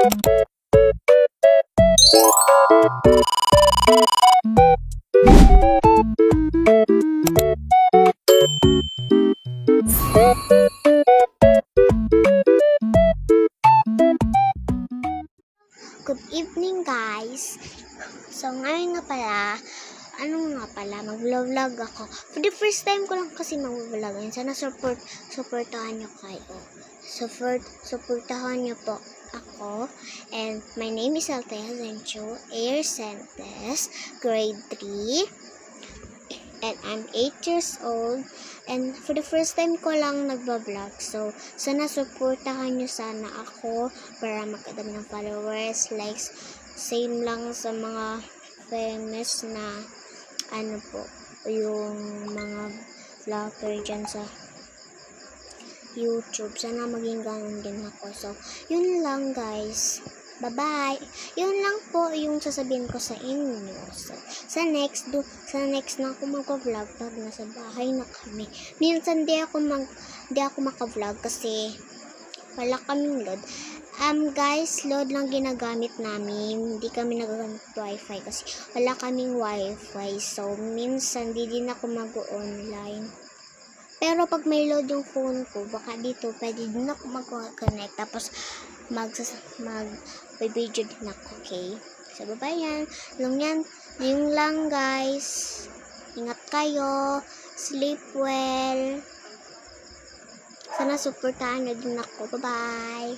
Good evening, guys. So, ngayon mag-vlog ako. For the first time ko lang kasi mag-vlog. Sana supportahan nyo kayo. Supportahan nyo po ako. And my name is Althea Zencho, Air Sentes, grade 3. And I'm 8 years old. And for the first time ko lang nagba-vlog. So, sana supportahan nyo sana ako para magkadami ng followers, likes. Same lang sa mga famous na yung mga vlogger dyan sa YouTube. Sana maging ganun din ako. So, yun lang, guys. Bye-bye. Yun lang po yung sasabihin ko sa inyo. So, sa next na ako mag-vlog pag nasa bahay na kami. Minsan di ako maka-vlog kasi wala kaming load. Guys, load lang ginagamit namin. Hindi kami nagagamit wifi kasi wala kaming wifi. So, minsan di din ako mag-online. Pero pag may load yung phone ko, baka dito pwede din ako mag-connect. Tapos, mag-video din ako, okay? So, bye yan. Yung lang, guys. Ingat kayo. Sleep well. Sana supportahan nyo din ako. Bye-bye.